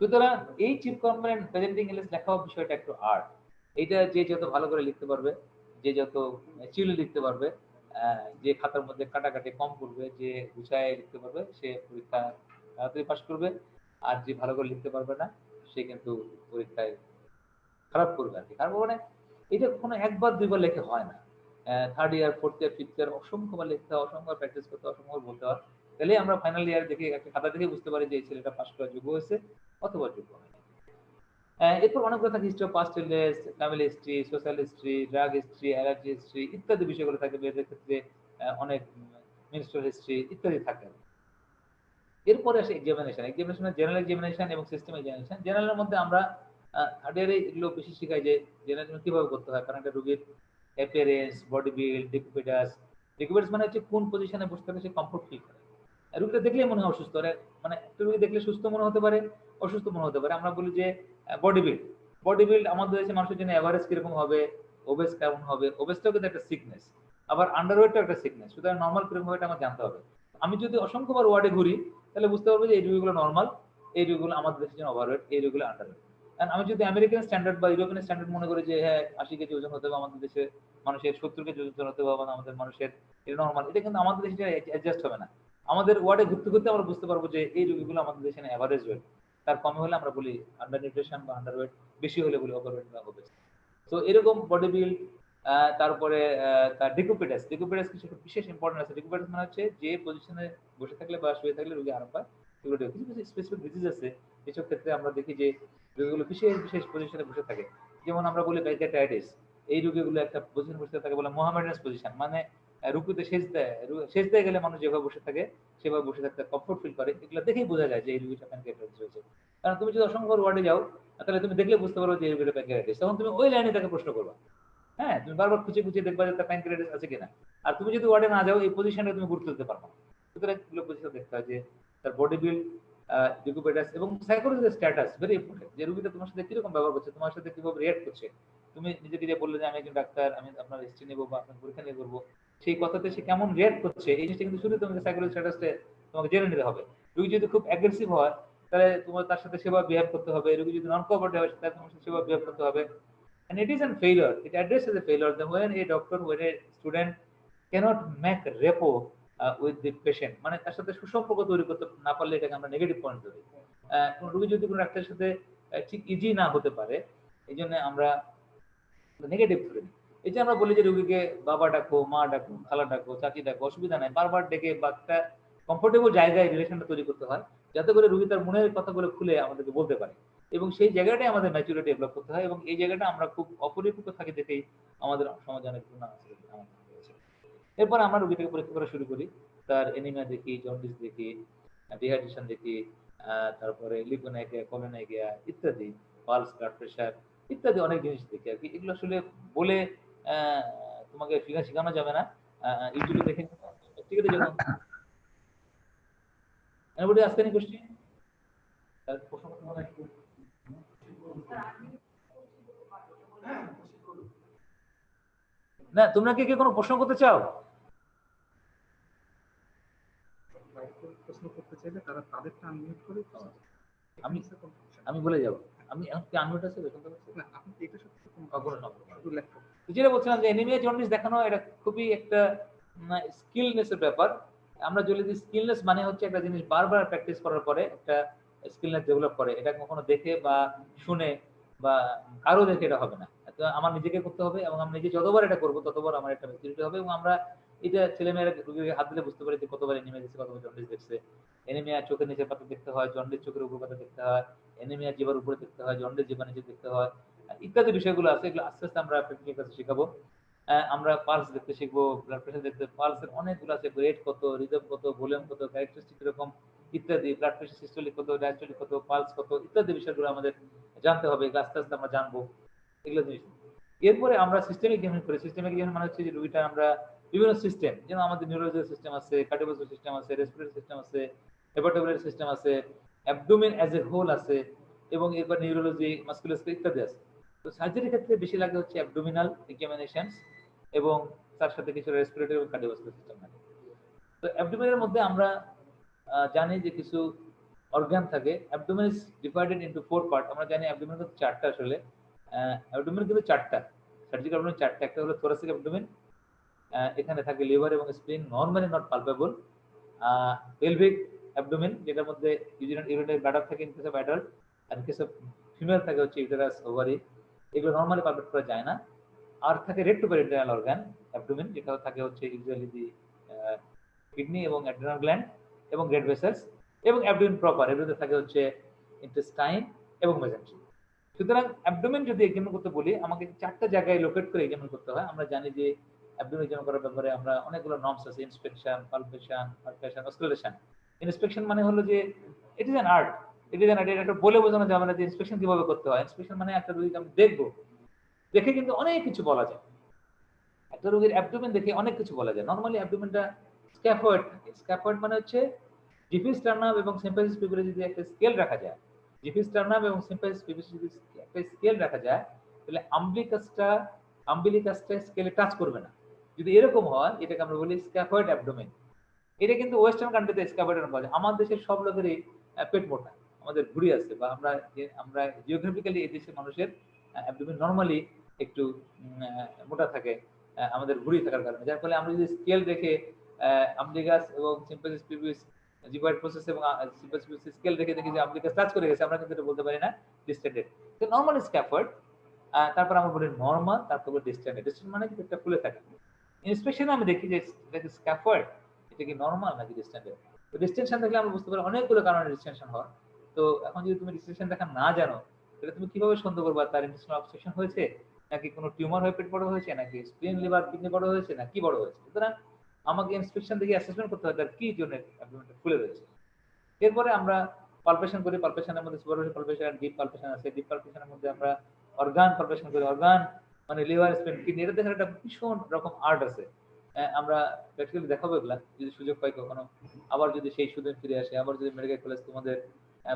সুতরাং এই চিফ কমপ্লেন্ট প্রেজেন্টিং ইলনেস লেখা বিষয়টা একটু আর্ট। এটা যে যত ভালো করে লিখতে পারবে, যে যত ম্যাচিউরলি লিখতে পারবে, যে খাতার মধ্যে কাটাকাটি কম করবে, যে গুছায় লিখতে পারবে, সে পরীক্ষা তাড়াতাড়ি পাস করবে। আর যে ভালো করে লিখতে পারবে না, সে কিন্তু পরীক্ষায় খারাপ করবে আর কি। কারণ মানে এটা কোনো একবার 2বার লেখা হয় না। Third year, fourth year, fifth year অসংখ্যবার লিখতে হয়, অসংখ্যবার প্র্যাকটিস করতে হয়, অসংখ্যবার বলতে হয়। তাহলে আমরা ফাইনাল ইয়ার দেখে একটা খাতা দেখে বুঝতে পারি যে এই ছেলেটা পাস করার যোগ্য হয়েছে অথবা যোগ্য হয়নি। এরপর অনেকগুলো থাকে history of past illness, family history, social history, drug history, allergy history ইত্যাদি বিষয়গুলো থাকে। মেয়েদের ক্ষেত্রে অনেক মেনস্ট্রুয়াল হিস্ট্রি ইত্যাদি থাকে। এরপরে আসে এক্সামিনেশন। এক্সামিনেশনে জেনারেল এক্সামিনেশন এবং সিস্টেম এক্সামিনেশন। জেনারেলের মধ্যে আমরা থার্ড ইয়ারে এগুলো বেশি শেখাই যে জেনারেল কিভাবে করতে হয়। কারণ একটা রোগীর অ্যাপিয়ারেন্স, বডি বিল্ড, ডিকুপিটাস। ডিকুপিটাস মানে হচ্ছে কোন পজিশনে বসে থাকে সে কমফোর্ট ফিল করে। রোগীটা দেখলেই মনে হয় অসুস্থ, মানে একটা রোগী দেখলে সুস্থ মনে হতে পারে, অসুস্থ মনে হতে পারে। আমরা বলি যে বডি বিল্ড, বডি বিল্ড আমাদের দেশে মানুষের জন্য এভারেজ কিরকম হবে, ওবেস কেমন হবে। ওবেসটাও কিন্তু একটা সিকনেস, আবার আন্ডারওয়েটটাও একটা সিকনেস। সুতরাং নর্মাল কিরকম হবে এটা আমার জানতে হবে। আমি যদি অসংখ্যবার ওয়ার্ডে ঘুরি, তাহলে বুঝতে পারবো যে এই রোগীগুলো নর্মাল, এই রোগীগুলো আমাদের দেশের জন্য ওভারওয়েট, এই রোগীগুলো আন্ডারওয়েট। কারণ আমি যদি আমেরিকান স্ট্যান্ডার্ড বা ইউরোপিয়ান স্ট্যান্ডার্ড মনে করি যে হ্যাঁ 80 কেজি ওজন হতে হবে, আমাদের দেশে মানুষের 70 কেজি ওজন হতে হবে, আমাদের মানুষের এটা নর্মাল, এটা কিন্তু আমাদের দেশে অ্যাডজাস্ট হবে না। আমাদের ওয়ার্ডে ঘুরতে ঘুরতে আমরা বুঝতে পারবো যে এই রোগীগুলো আমাদের দেশে এভারেজ ওয়েট, তার কমে হলে আমরা বলি আন্ডার নিউট্রিশন বা আন্ডারওয়েট, বেশি হলে বলি ওভারওয়েট বা ওবেস। তো এরকম বডি বিল্ড, তারপরে তার ডিকুপিটাস কিছু বিশেষ ইম্পর্টেন্ট আছে। ডিকুপিটাস মানে হচ্ছে যে পজিশনে বসে থাকলে বা শুয়ে থাকলে রোগী আরাম পায়, সেগুলো কিছু কিছু স্পেসিফিক ডিজিজ আছে এসব ক্ষেত্রে আমরা দেখি যে রোগীগুলো বিশেষ বিশেষ পজিশনে বসে থাকে। যেমন আমরা বলি প্যানক্রিয়াটাইটিস, এই রোগীগুলো একটা পজিশনে বসে থাকে বলে মোহামেডান পজিশন, মানে রুকুতে সেজদায় গেলে মানুষ যেভাবে বসে থাকে সেভাবে বসে থাকতে কমফোর্ট ফিল করে। এগুলো দেখেই বোঝা যায় যে এই রোগীটা প্যানক্রিয়াটাইটিস হয়েছে। কারণ তুমি যদি অসংখ্য ওয়ার্ডে যাও তাহলে তুমি দেখলে বুঝতে পারো যে এই রোগীটা প্যানক্রিয়াটাইটিস, তখন তুমি ওই লাইনে তাকে প্রশ্ন করবা। হ্যাঁ, তুমি বারবার খুঁজে খুঁজে দেখবা যে তার প্যানক্রিয়াটাইটিস আছে কিনা। আর তুমি যদি ওয়ার্ডে না যাও এই পজিশনে তুমি গুরুত্ব দিতে পারবে না। সুতরাং এগুলো পজিশন দেখতে হয় যে তার বডি বিল্ড, ডিকুপেটাস এবং সাইকোলজিক্যাল স্ট্যাটাস ভেরি ইম্পর্টেন্ট। যে রোগীটা তোমার সাথে কিরকম ব্যবহার করছে, তোমার সাথে কিভাবে রিঅ্যাক্ট করছে। তুমি নিজে নিজে বললে যে আমি একজন ডাক্তার, আমি আপনার হিস্ট্রি নেবো বা আপনার পরীক্ষা নিয়ে করবো, সেই কথাতে সে কেমন রিঅ্যাক্ট করছে এই জিনিসটা কিন্তু শুরু তোমাকে সাইকোলজি স্ট্যাটাসটা তোমাকে জেনে নিতে হবে। রোগী যদি খুব অ্যাগ্রেসিভ হয় তাহলে তোমার তার সাথে সেভাবে বিহেভ করতে হবে। রোগী যদি নন কোঅপারেটিভ হয় তাহলে তোমার সাথে সেভাবে বিহেভ করতে হবে। And it is a failure. It addresses a failure that when a doctor, when a student cannot make rapport with the patient, মানে তার সাথে সুসম্পর্ক তৈরি করতে না পারলে এটাকে আমরা নেগেটিভ পয়েন্ট ধরি। রোগী যদি কোনো ডাক্তারের সাথে ঠিক ইজি না হতে পারে, এই জন্য আমরা নেগেটিভ ধরি। এই যে আমরা বলি যে রোগীকে বাবা ডাকো, মা ডাকো, খালা ডাকো, চাচি ডাকো, অসুবিধা নাই, বারবার ডেকে বা একটা কমফোর্টেবল জায়গায় রিলেশনটা তৈরি করতে হয় যাতে করে রোগী তার মনের কথাগুলো খুলে আমাদেরকে বলতে পারে। এবং সেই জায়গাটাই আমাদের ম্যাচুরিটি ডেভেলপ করতে হয়, এবং এই জায়গাটা আমরা খুব অপরিপক্ক থাকি দেখেই আমাদের সমাজে অনেক গুণ আছে। এরপর আমরা রোগীটাকে পরীক্ষা করা শুরু করি, তার এনিমিয়া দেখি, জন্ডিস দেখি, ডিহাইড্রেশন দেখি, তারপরে লিপোনাইকিয়া, কলোনাইকিয়া ইত্যাদি, পালস, ব্লাড প্রেশার ইত্যাদি অনেক জিনিস দেখি আর কি। এগুলো আসলে বলে তোমাকে শেখানো যাবে না, ইউটিউবে দেখে। ঠিক আছে, যখন এনিবডি আস্ক এনি কোশ্চেন? না, তোমরা কি কোনো প্রশ্ন করতে চাও? প্রশ্ন করতে চাইলে তারা তাদেরটা আনমিউট করে, আমি বলে যাব। আমি কি আনমিউট আছে শুনতে পাচ্ছি? না, আপনি এটা শুধু ল্যাপটপ। যেটা বলছিলাম যে এনিমিয়া জন্ডিস দেখানো এটা খুবই একটা স্কিলনেসের ব্যাপার। আমরা যদি স্কিলনেস মানে হচ্ছে একটা জিনিস বারবার প্র্যাকটিস করার পরে একটা স্কিলনেস ডেভেলপ করে, এটা কখনো দেখে বা শুনে বা কারো দেখে এটা হবে না। আমার নিজেকে করতে হবে, এবং আমি নিজে যতবার এটা করবো ততবার আমার একটা ম্যাচুরিটি হবে, এবং আমরা এটা ছেলেমেয়েরা রোগীকে হাত দিলে বুঝতে পারি যে কতবার এনিমিয়া দেখছে, কতবার জন্ডিস দেখছে। এনিমিয়া চোখের নিচের পাতা দেখতে হয়, জন্ডিস চোখের উপর পাতা দেখতে হয়, এনিমিয়া জিভার উপরে দেখতে হয়, জন্ডিস জিভার নিচে দেখতে হয়, ইত্যাদি বিষয়গুলো আছে। এগুলো আস্তে আস্তে আমরা প্র্যাকটিক্যাল ক্লাসে শেখাবো। আমরা পালস দেখতে শিখবো, ব্লাড প্রেশার দেখতে, পালসের অনেকগুলো আছে, রেট কত, রিদম কত, ভলিউম কত, ক্যারেক্টারিস্টিক এরকম ইত্যাদি, ব্লাড প্রেশার সিস্টোলিক কত, ডায়াস্টোলিক কত, পালস কত ইত্যাদি বিষয়গুলো আমাদের জানতে হবে। এগুলো আস্তে আস্তে আমরা জানবো এগুলো জিনিস। এরপরে আমরা সিস্টেমিক এক্সামিন করি। সিস্টেমিক এক্সামিন মানে হচ্ছে যে রোগীটা আমরা বিভিন্ন সিস্টেম, যেমন আমাদের নিউরোলজিক্যাল সিস্টেম আছে, কার্ডিওভাস্কুলার সিস্টেম আছে, রেসপিরেটরি সিস্টেম আছে, হেপাটোভাস্কুলার সিস্টেম আছে, অ্যাবডোমেন অ্যাজ এ হোল আছে, এবং এরপর নিউরোলজি, মাসকুলার ইত্যাদি আছে। তো সার্জারির ক্ষেত্রে বেশি লাগে হচ্ছে অ্যাবডোমিনাল এক্সামিনেশনস, এবং তার সাথে কিছু রেসপিরেটরি এবং কার্ডিওভাস্কুলার সিস্টেম লাগে। তো অ্যাবডোমেনের মধ্যে আমরা জানি যে কিছু অর্গান থাকে। Abdomen is divided into 4 part. আমরা জানি অ্যাবডোমেন কিন্তু চারটা, আসলে অ্যাবডোমেন কিন্তু চারটা, সার্জিক্যাল অ্যাবডোমেন চারটা। একটা হলো থোরাসিক অ্যাবডোমেন, এখানে থাকে লিভার এবং spleen, normally not palpable. Pelvic abdomen, যেটার মধ্যে ইউরিনারি ব্লাডার থাকে ইন কেস অফ অ্যাডাল্ট, আর ইন কেস অফ ফিমেল থাকে হচ্ছে ইউটেরাস, ওভারি, এগুলো নরমালি পালপেট করা যায় না। আর থাকে রেক্টোপেরিটোনিয়াল অর্গান অ্যাবডোমেন, যেটা থাকে হচ্ছে ইউজুয়ালি দি কিডনি এবং অ্যাড্রিনাল গ্ল্যান্ড এবং রেড ভেসেলস, এবং অ্যাবডোমেন প্রপার, এর মধ্যে থাকে হচ্ছে ইন্টেস্টাইন এবং মেজেন্ট্রিম। সুতরাং অ্যাবডোমেন যদি এক্সামিন করতে বলি, আমাকে চারটা জায়গায় লোকেট করে এক্সামিন করতে হয়। আমরা জানি যে অ্যাবডোমেন এক্সামিন করার ব্যাপারে আমরা অনেকগুলো নর্মস আছে, ইন্সপেকশন, পালপেশন, পালপেশন, অস্কালেশন। ইন্সপেকশন মানে হলো যে it is an art, it is an art. এটা বলে বোঝানো যাবে না যে ইন্সপেকশন কিভাবে করতে হয়। ইন্সপেকশন মানে একটা রোগীকে আমি দেখবো, দেখে কিন্তু অনেক কিছু বলা যায়। একটা রোগীর অ্যাবডোমেন দেখে অনেক কিছু বলা যায়। নরমালি অ্যাবডোমেনটা স্ক্যাফয়েড থাকে। স্ক্যাফয়েড মানে হচ্ছে জিফিস্টার্নাম এবং সিম্পাথিস পিউবিস যদি একটা স্কেল রাখা যায়, জিফিস্টার্নাম এবং সিম্পাথিস পিউবিস যদি একটা স্কেল রাখা যায়, তাহলে আম্বিলিকাসটা স্কেলে টাচ করবে না। যদি এরকম হয়, এটাকে আমরা বলি স্ক্যাফয়েড অ্যাবডোমেন। এটা কিন্তু ওয়েস্টার্ন কান্ট্রিতে স্ক্যাফয়েড পাওয়া যায়। আমাদের দেশের সব লোকেরই পেট মোটা, আমাদের ভুঁড়ি আছে, বা আমরা জিওগ্রাফিক্যালি এই দেশের মানুষের অ্যাবডোমেন নরমালি একটু মোটা থাকে, আমাদের ভুঁড়ি থাকার কারণে। যার ফলে আমরা যদি স্কেল দেখে আম্বিলিকাস এবং সিম্পাথিস পিউবিস জিভয়েড প্রসেস এবং সিম্পাথিস পিউবিস স্কেল দেখে দেখি যে আম্বিলিকাস টাচ করে গেছে, আমরা কিন্তু এটা বলতে পারি না ডিস্টেন্ডেড। তো নরমালি স্ক্যাফয়েড, তারপর আমরা বলি নর্মাল, তারপর বলি ডিস্টেন্ট। ডিস্টেন্ট মানে কি পেটটা ফুলে থাকে। ইন্সপেকশনে আমি দেখি যে এটা কি স্ক্যাফোল্ড, এটা কি নর্মাল নাকি ডিস্টেন্ট। তো ডিস্টেনশন দেখলে আমরা বুঝতে পারি অনেকগুলো কারণে ডিস্টেনশন হয়। তো এখন যদি তুমি ডিস্টেনশন দেখা না জানো, তাহলে তুমি কিভাবে সন্দেহ করবা তার ইন্টেস্টিনাল অবস্ট্রাকশন হয়েছে, নাকি কোনো টিউমার হয়ে পেট বড় হয়েছে, নাকি স্প্লিন লিভার কিডনি বড় হয়েছে, না কি বড় হয়েছে। সুতরাং আমাকে ইন্সপেকশন দেখে অ্যাসেসমেন্ট করতে হয় তার কি জন্য অ্যাবডোমেনটা ফুলে রয়েছে। এরপরে আমরা পালপেশন করি। পালপেশনের মধ্যে সুপারফিশিয়াল পালপেশন, ডিপ পালপেশন আছে। ডিপ পালপেশনের মধ্যে আমরা অর্গান পালপেশন করি। অর্গান মানে লিভার, স্প্লিন, কিডনি, এটা দেখার একটা ভীষণ রকম আর্ট আছে। আমরা প্র্যাকটিক্যালি দেখাবো এগুলা যদি সুযোগ পাই কখনো। আবার যদি সেই সুযোগ ফিরে আসে, আবার যদি মেডিকেল কলেজ তোমাদের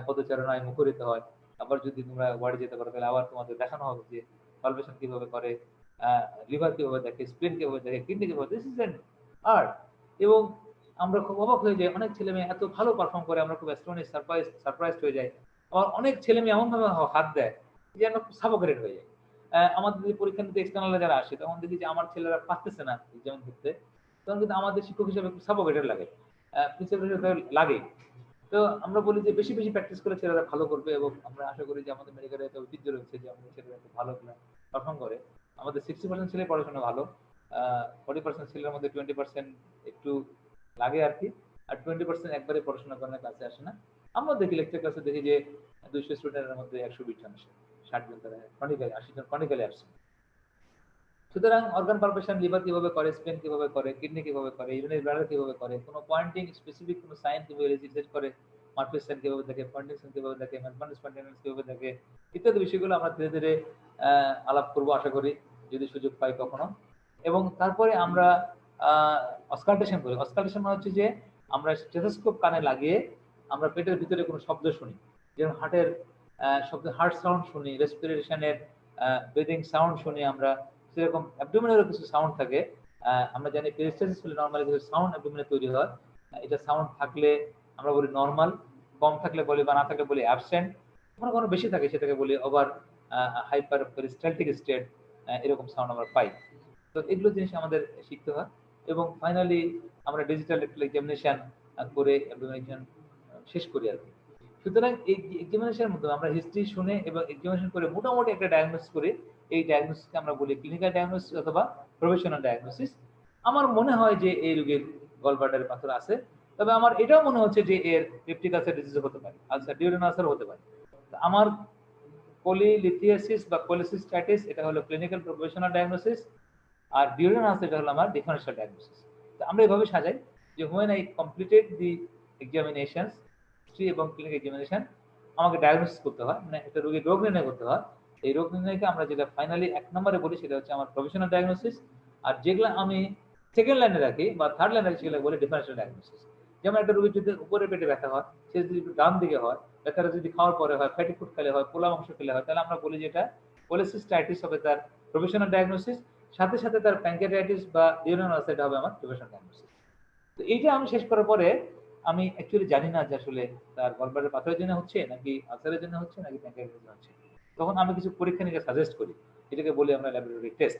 পদচারণায় মুখরিত হয়, আবার যদি তোমরা ওয়ার্ডে যেতে পারো, তাহলে আবার তোমাদের দেখানো হবে যে পালপেশন কিভাবে করে, লিভার কিভাবে দেখে, স্প্লিন কিভাবে দেখে, কিডনি কিভাবে। This is an art. এবং আমরা খুব অবাক হয়ে যাই, অনেক ছেলে মেয়ে এত ভালো পারফর্ম করে, আমরা খুব অ্যাস্ট্রনিশ সারপ্রাইজড হয়ে যাই। আবার অনেক ছেলে মেয়ে এমন ভাবে হাত দেয় যে আমরা খুব সাফোকেটেড হয়ে যাই। আমাদের যে পরীক্ষা নিতে এক্সটার্নাল যারা আসে, তখন দেখি যে আমার ছেলেরা পারতেছে না এক্সাম দিতে, তখন কিন্তু আমাদের শিক্ষক হিসেবে খুব সাফোকেটেড লাগে, প্রিন্সিপাল হিসেবে লাগে। তো আমরা বলি যে বেশি বেশি প্র্যাকটিস করে ছেলেরা ভালো করবে, এবং আমরা আশা করি যে আমাদের মেডিকেলের একটা ঐতিহ্য রয়েছে যে আমাদের ছেলেরা খুব ভালো পারফর্ম করে। আমাদের 60% ছেলে পড়াশোনা ভালো, 40% ছেলের মধ্যে 20% একটু লাগে আর কি, আর 20% একবারে পড়াশোনা করে না, ক্লাসে আসে না। আমরা দেখি লেকচার ক্লাসে দেখি যে 200 স্টুডেন্টের মধ্যে 120 জন আসে, 60 জন তারা ক্রনিক্যালি, 80 জন ক্রনিক্যালি অ্যাবসেন্ট। সুতরাং অর্গান পালপেশন, লিভার কিভাবে করে, স্প্লিন কিভাবে করে, কিডনি কিভাবে করে, ইউরিনারি ব্লাডার কিভাবে করে, কোনো পয়েন্টিং স্পেসিফিক কোনো সাইন কিভাবে রিসার্চ করে, মার্ফিস সাইন কিভাবে দেখে, পয়েন্টিং সাইন কিভাবে দেখে, ম্যানপান্ডিস স্পন্টেনিয়াস কিভাবে দেখে, ইত্যাদি বিষয়গুলো আমরা ধীরে ধীরে আলাপ করব আশা করি, যদি সুযোগ পাই কখনো। এবং তারপরে আমরা অসকালটেশন করি। অসকালটেশন মানে হচ্ছে যে আমরা স্টেথোস্কোপ কানে লাগিয়ে আমরা পেটের ভিতরে কোনো শব্দ শুনি, যেমন হার্টের শব্দ, হার্ট সাউন্ড শুনি, রেসপিরেশনের ব্রিদিং সাউন্ড শুনি আমরা। সেরকম অ্যাবডোমেনেরও কিছু সাউন্ড থাকে। আমরা জানি পেরিস্টালসিস হলে নরমালি কিছু সাউন্ড অ্যাবডোমেনে তৈরি হয়। এটা সাউন্ড থাকলে আমরা বলি নরমাল, কম থাকলে বলি বা না থাকলে বলি অ্যাবসেন্ট, কোনো কোনো বেশি থাকে সেটাকে বলি ওভার হাইপার পেরিস্টালটিক স্টেট, এরকম সাউন্ড আমরা পাই। তো এগুলো জিনিস আমাদের শিখতে হয়। এবং ফাইনালি আমরা ডিজিটাল এক্সামিনেশন করে অ্যাবডোমিনেশন শেষ করি আর কি। সুতরাং এই এক্সামিনেশনের মধ্যে আমরা হিস্ট্রি শুনে এবং এক্সামিনেশন করে মোটামুটি একটা ডায়াগনোসিস করি। এই ডায়াগনোসিসকে আমরা বলি ক্লিনিক্যাল ডায়াগনোসিস অথবা প্রফেশনাল ডায়াগনোসিস। আমার মনে হয় যে এই রোগীর গলব্লাডারে পাথর আছে, তবে আমার এটাও মনে হচ্ছে যে এর পেপটিক আলসার ডিজিজ হতে পারে, আলসার ডিউরেন আলসার হতে পারে। আমার কোলিলিথিয়াসিস বা কোলিসিস্টাইটিস এটা হলো ক্লিনিক্যাল প্রফেশনাল ডায়াগনোসিস, আর ডিউরেন আলসার এটা হলো আমার ডিফারেনশিয়াল ডায়াগনোসিস। তো আমরা এভাবে সাজাই যে when I completed the examinations, history এবং ক্লিনিক্যাল এক্সামিনেশন, আমাকে ডায়াগনোসিস করতে হয়, মানে একটা রোগীর রোগ নির্ণয় করতে হয়। এই রোগ নির্ণয়কে আমরা যেটা ফাইনালি 1 নম্বরে বলি সেটা হচ্ছে আমার প্রফেশনাল ডায়াগনোসিস, আর যেগুলো আমি সেকেন্ড লাইনে রাখি বা থার্ড লাইনে রাখি সেগুলো বলি ডিফারেনশিয়াল ডায়াগনোসিস। যেমন একটা রোগীর যদি উপরে পেটে ব্যথা হয়, সে যদি ডান দিকে হয়, ব্যথাটা যদি খাওয়ার পরে হয়, ফ্যাটি ফুড খেলে হয়, পোলা মাংস খেলে হয়, তাহলে আমরা বলি যে এটা কোলিসিস্টাইটিস হবে তার প্রফেশনাল ডায়াগনোসিস। সাথে সাথে তার প্যানক্রিয়াটাইটিস বা ইউরিনারি আলসার এটা হবে আমার প্রফেশনাল ডায়াগনোসিস। তো এইটা আমি শেষ করার পরে আমি অ্যাকচুয়ালি জানি না যে আসলে তার গলব্লাডার পাথরের জন্য হচ্ছে, নাকি আলসারের জন্য হচ্ছে, নাকি প্যানক্রিয়াসের জন্য হচ্ছে। তখন আমি কিছু পরীক্ষা নিরীক্ষা সাজেস্ট করি, এটাকে বলি আমরা ল্যাবরেটরি টেস্ট।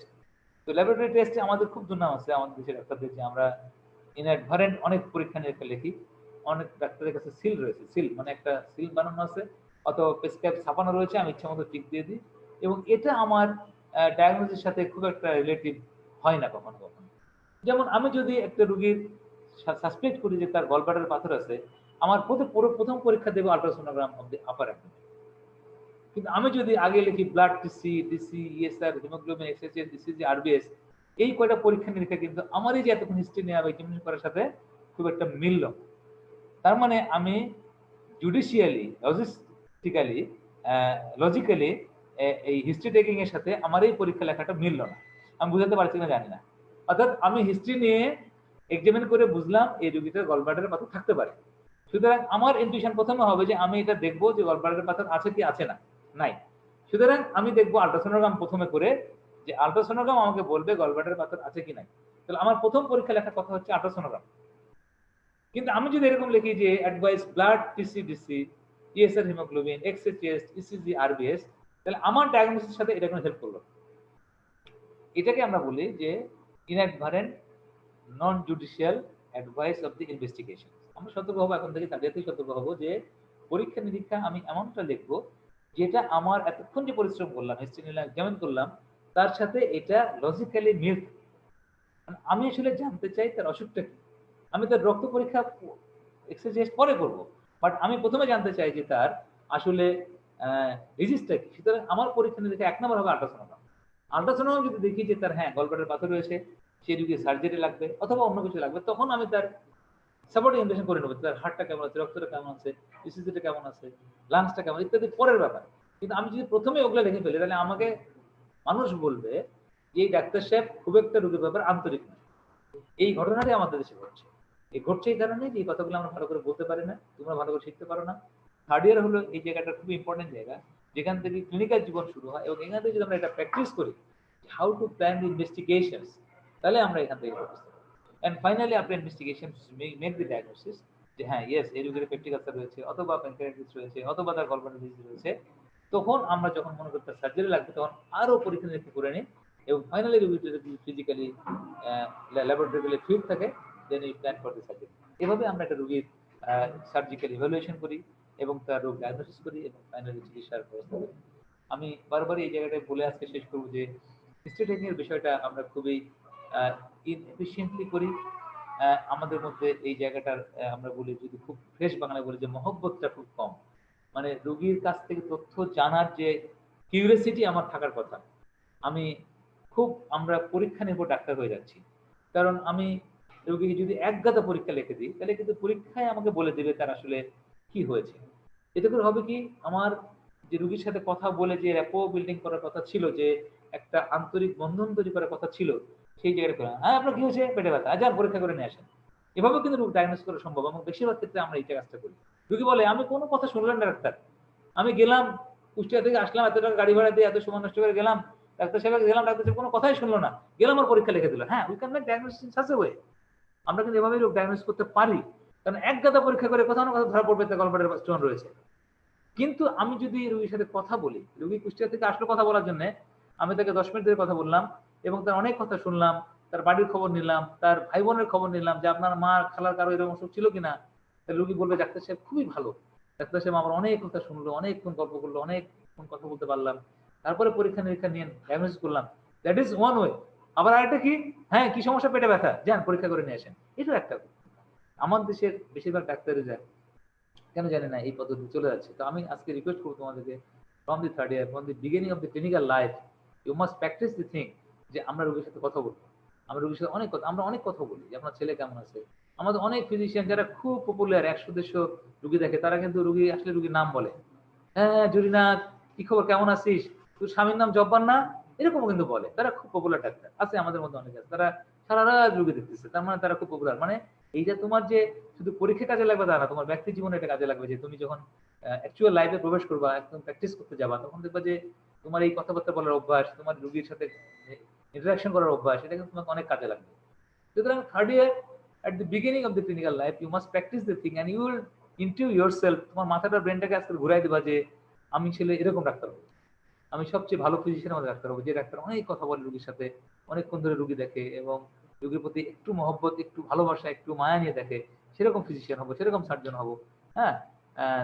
তো ল্যাবরেটরি টেস্টে আমাদের খুব দুর্নাম আছে আমাদের দেশের ডাক্তারদের যে আমরা ইনঅ্যাডভারেন্ট অনেক পরীক্ষা নিরীক্ষা লিখি। অনেক ডাক্তারের কাছে সিল রয়েছে, সিল মানে একটা সিল বানানো আছে অথবা প্রেসক্রাইব ছাপানো রয়েছে, আমি ইচ্ছা মতো টিক দিয়ে দিই। এবং এটা আমার ডায়াগনোসিসের সাথে খুব একটা রিলেটিভ হয় না কখনো কখনো। যেমন আমি যদি একটা রোগীর সাসপেক্ট করি যে তার গলব্লাডার পাথর আছে, আমার প্রথম পরীক্ষা দেবো ultrasonogram of the upper abdomen. কিন্তু আমি যদি আগে লিখি blood TC, DC, ESR, haemoglobin, XSS, ECG, RBS, এই কয়টা পরীক্ষা নিরীক্ষা কিন্তু আমার এই যে এতক্ষণ হিস্ট্রি নেওয়া বা এক্সামিনেশন করার সাথে খুব একটা মিলল। তার মানে আমি জুডিশিয়ালি, লজিস্টিক্যালি, লজিক্যালি এই হিস্ট্রি টেকিং এর সাথে আমার এই পরীক্ষা লেখাটা মিলল না। আমি বুঝাতে পারছি না জানি না। অর্থাৎ আমি হিস্ট্রি নিয়ে এক্সামিন করে বুঝলাম এই রোগীটার গলব্লাডারের পাথর থাকতে পারে। সুতরাং আমার ইনটিউশন প্রথমে হবে যে আমি এটা দেখবো যে গলব্লাডারের পাথর আছে কি আছে না, নাই। সুতরাং আমি দেখবো আল্ট্রাসোনোগ্রাম প্রথমে করে, যে আল্ট্রাসোনোগ্রাম আমাকে বলবে গলব্লাডারের পাথর আছে কি নাই। তাহলে আমার প্রথম পরীক্ষা লেখার কথা হচ্ছে আল্ট্রাসোনোগ্রাম। কিন্তু আমি যদি এরকম লিখি যে advice blood TC, DC, ESR, haemoglobin, XSS, ECG, RBS, তাহলে আমার ডায়াগনোসিসের সাথে এটা কোনো হেল্প করলো। এটাকে আমরা বলি যে inadvertent non judicial advice of the investigation. আমরা সতর্ক হবো, এখন থেকে তাদেরতেই সতর্ক হবো যে পরীক্ষা নিরীক্ষা আমি এমনটা লিখবো যেটা আমার এতক্ষণ যে পরিশ্রম করলাম, হিস্ট্রি নিলাম, এক্সামিন করলাম, তার সাথে এটা লজিক্যালি মিল। আমি আসলে জানতে চাই তার অসুখটা কি। আমি তার রক্ত পরীক্ষা এক্সারসাইজ পরে করব, বাট আমি প্রথমে জানতে চাই যে তার আসলে ডিজিজটা কি। সুতরাং আমার পরীক্ষা নিয়ে দেখে 1 নম্বর হবে আল্ট্রাসোনোগ্রাম। আল্ট্রাসোনোগ্রাম যদি দেখি যে তার হ্যাঁ গলব্লাডার পাথর রয়েছে, সেই রোগীর সার্জারি লাগবে অথবা অন্য কিছু লাগবে, তখন আমি তার সাপোর্টিং ইনভেস্টিগেশন করে নেবো। তার হার্টটা কেমন আছে, রক্তটা কেমন আছে, ইসিজিটা কেমন আছে, লাংসটা কেমন, ইত্যাদি পরের ব্যাপার। কিন্তু আমি যদি প্রথমে ওগুলো দেখে ফেলি, তাহলে আমাকে মানুষ বলবে যে এই ডাক্তার সাহেব খুব একটা রোগীর ব্যাপার আন্তরিক না। এই ঘটনাটাই আমাদের দেশে ঘটছে। এই ঘটছে এই কারণে যে এই কথাগুলো আমরা ভালো করে বলতে পারি না, তোমরা ভালো করে শিখতে পারো না। থার্ড ইয়ার হলো এই জায়গাটা খুবই ইম্পর্টেন্ট জায়গা, যেখান থেকে ক্লিনিক্যাল জীবন শুরু হয়, এবং এখান থেকে যদি আমরা এটা প্র্যাকটিস করি how to plan the investigations, তাহলে আমরা এখান থেকে বুঝতে পারবো। And finally after investigation make the diagnosis যে হ্যাঁ ইয়েস এই রোগীর পেপটিক আলসার রয়েছে, অথবা প্যানক্রিয়াটাইটিস রয়েছে, অথবা তার গলব্লাডার ডিজিজ রয়েছে। তখন আমরা যখন মনে করি তার সার্জারি লাগবে, তখন আরো পরীক্ষা নিরীক্ষা করে নিই, এবং ফাইনালি রোগীটা যদি ফিজিক্যালি ল্যাবরেটরিক্যালি ফিট থাকে, then you plan for the surgery. এভাবে আমরা একটা রোগীর সার্জিক্যাল ইভ্যালুয়েশন করি এবং তার রোগ ডায়াগনোসিস করি এবং ফাইনালি চিকিৎসার ব্যবস্থা করি। আমি বারবার এই জায়গাটায় বলে আজকে শেষ করবো যে হিস্ট্রি টেকিং এর বিষয়টা আমরা খুবই ইনএফিশিয়েন্টলি করি। আমাদের মধ্যে এই জায়গাটার আমরা বলি, যদি খুব ফ্রেশ বাংলায় বলি, যে মহব্বতটা খুব কম। মানে রোগীর কাছ থেকে তথ্য জানার যে কিউরিয়াসিটি আমার থাকার কথা, আমি খুব আমরা পরীক্ষা নির্ভর ডাক্তার হয়ে যাচ্ছি। কারণ আমি রোগীকে যদি একগাদা পরীক্ষা লিখে দিই, তাহলে কিন্তু পরীক্ষায় আমাকে বলে দেবে তার আসলে কি হয়েছে। এতে করে হবে কি, আমার যে রোগীর সাথে কথা বলে যে র্যাপো বিল্ডিং করার কথা ছিল, যে একটা আন্তরিক বন্ধন তৈরি করার কথা ছিল, সেই জায়গাটা করে হ্যাঁ আপনার কি হয়েছে, পেটে ব্যথা, যান পরীক্ষা করে নিয়ে আসেন। এভাবে কিন্তু রোগ ডায়াগনোস করা সম্ভব, এবং বেশিরভাগ ক্ষেত্রে আমরা এই কাজটা করি। রোগী বলে আমি কোনো কথা শুনলেন না ডাক্তার, আমি গেলাম কুষ্টিয়া থেকে আসলাম, এত টাকা গাড়ি ভাড়া দিয়ে এত সময় নষ্ট করে গেলাম, ডাক্তার সাহেব গেলাম, ডাক্তার সাহেব কোনো কথাই শুনলো না, গেলাম আর পরীক্ষা লিখে দিল। হ্যাঁ we can make diagnosis such a way. আমরা কিন্তু এভাবেই রোগ ডায়াগনোস করতে পারি, কারণ এক গাদা পরীক্ষা করে কোথাও না কোথাও ধরা পড়বে তার গলব্লাডার স্টোন রয়েছে। কিন্তু আমি যদি রোগীর সাথে কথা বলি, রোগী কুষ্টিয়া থেকে আসলো কথা বলার জন্য, আমি তাকে 10 মিনিট ধরে কথা বললাম এবং তার অনেক কথা শুনলাম, তার বাড়ির খবর নিলাম, তার ভাই বোনের খবর নিলাম, যে আপনার মা খালার কারো এরকম অসুখ ছিল কিনা। তাহলে রোগী বলবে ডাক্তার সাহেব খুবই ভালো, ডাক্তার সাহেব আমার অনেক কথা শুনলো, অনেকক্ষণ গল্প করলো, অনেকক্ষণ কথা বলতে পারলাম, তারপরে পরীক্ষা নিরীক্ষা নিয়ে ডায়াগনোস করলাম। That is one way. আবার আরেকটা কি, হ্যাঁ কি সমস্যা, পেটে ব্যথা, যান পরীক্ষা করে নিয়ে আসেন, এটাও একটা। আমার দেশের বেশিরভাগ ডাক্তারই যায়, কেন জানি না এই পদ্ধতি চলে যাচ্ছে। তো আমি আজকে রিকোয়েস্ট করবো তোমাদেরকে, from the third year, from the beginning of the clinical life, you must practice the thing, যে আমরা রোগীর সাথে কথা বলবো। আমরা রোগীর সাথে আমরা অনেক কথা বলি, যে আপনার ছেলে কেমন আছে। আমাদের অনেক ফিজিশিয়ান যারা খুব পপুলার, 100-150 রুগী দেখে, তারা কিন্তু রুগী আসলে রুগীর নাম বলে, হ্যাঁ জুরিনাথ কি খবর, কেমন আছিস, তোর স্বামীর নাম জব্বার না, এরকমও কিন্তু বলে। তারা খুব পপুলার ডাক্তার আছে আমাদের মধ্যে, অনেক আছে, তারা সারা রাত রুগী দেখতেছে, তার মানে তারা খুব পপুলার। মানে এইটা তোমার যে শুধু পরীক্ষা কাজে লাগবে তা না, তোমার ব্যক্তি জীবনে এটা কাজে লাগবে, যে তুমি যখন অ্যাকচুয়াল লাইফে প্রবেশ করবা, একদম প্র্যাকটিস করতে যাবা, তখন দেখবা যে তোমার এই কথাবার্তা বলার অভ্যাস, তোমার রোগীর সাথে ইন্টারাকশন করার অভ্যাস, এটা কিন্তু তোমাকে অনেক কাজে লাগবে। সুতরাং third year, at the beginning of the clinical life, you must practice the thing and you will into yourself, তোমার মাথাটা ব্রেনটাকে আজকে ঘুরাই দিবা যে আমি ছেলে এরকম ডাক্তার হবো, আমি সবচেয়ে ভালো ফিজিশিয়ান আমাদের ডাক্তার হবো, যে ডাক্তার অনেক কথা বলে রোগীর সাথে, অনেকক্ষণ ধরে রোগী দেখে এবং রোগীর প্রতি একটু মহব্বত, একটু ভালোবাসা, একটু মায়া নিয়ে দেখে, সেরকম ফিজিশিয়ান হবো, সেরকম সার্জন হবো। হ্যাঁ,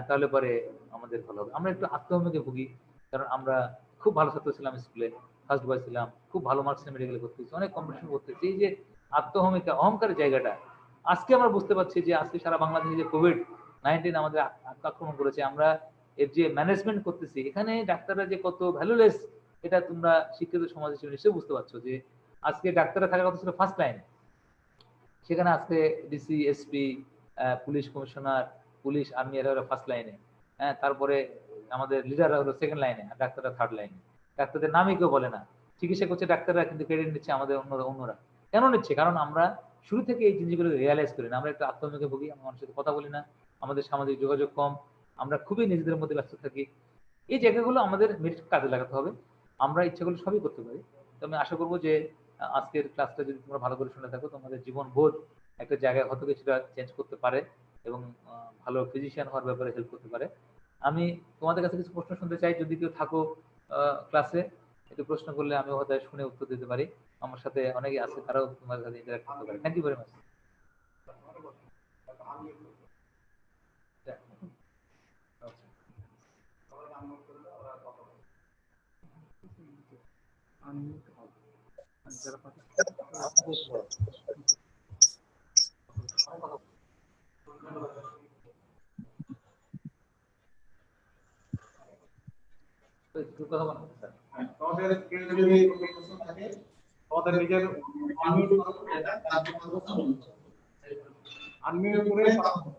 তাহলে পরে আমাদের ভালো হবে। আমরা একটু আত্মহমিকে ভুগি, কারণ আমরা খুব ভালো ছাত্র ছিলাম স্কুলে, ফার্স্ট বয় ছিলাম, খুব ভালো মার্কস নিয়ে মেডিকেলে করতেছি, অনেক কম্পিটিশন করতেছি। এই যে আত্মহমিকা, অহংকারের জায়গাটা আজকে আমরা বুঝতে পারছি, যে আজকে সারা বাংলাদেশে যে কোভিড-19 আমাদের আক্রমণ করেছে, আমরা এর যে ম্যানেজমেন্ট করতেছি, এখানে ডাক্তাররা যে কত ভ্যালুলেস, এটা তোমরা শিক্ষিত সমাজ হিসেবে নিশ্চয়ই বুঝতে পারছো, যে আজকে ডাক্তাররা থাকার কথা ছিল ফার্স্ট লাইনে, সেখানে আজকে DC, SP, police commissioner, police, army, এরা হলো ফার্স্ট লাইনে। হ্যাঁ, তারপরে আমাদের লিডাররা হলো সেকেন্ড লাইনে, আর ডাক্তাররা থার্ড লাইনে। ডাক্তারদের নামই কেউ বলে না, চিকিৎসা করছে ডাক্তাররা, কিন্তু ক্রেডিট নিচ্ছে আমাদের অন্যরা। কেন নিচ্ছে? কারণ আমরা শুরু থেকে এই জিনিসগুলো রিয়ালাইজ করি না, আমরা একটু আত্মহমিকে ভুগি, আমরা মানুষের সাথে কথা বলি না, আমাদের সামাজিক যোগাযোগ কম, আমরা খুবই নিজেদের মধ্যে ব্যস্ত থাকি। এই জায়গাগুলো আমাদের কাজে লাগাতে হবে। আমরা ইচ্ছা করলে সবই করতে পারি। তো আমি আশা করবো যে আজকের ক্লাসটা যদি তোমরা ভালো করে শুনে থাকো, তোমাদের জীবন বোধ একটা জায়গায় হয়তো কিছুটা চেঞ্জ করতে পারে এবং ভালো ফিজিশিয়ান হওয়ার ব্যাপারে হেল্প করতে পারে। আমি তোমাদের কাছে কিছু প্রশ্ন শুনতে চাই, যদি কেউ থাকো ক্লাসে, একটু প্রশ্ন করলে আমি হয়তো শুনে উত্তর দিতে পারি। আমার সাথে অনেকে আছে, তারাও তোমার সাথে ইন্টারঅ্যাক্ট করতে পারে। Thank you very much. তোমাদের কেউ যদি কোনো প্রশ্ন থাকে তোমাদের নিজের আনমিউট করো, এটা তারপর কথা বলবো। আনমিউট করে কথা বলবো।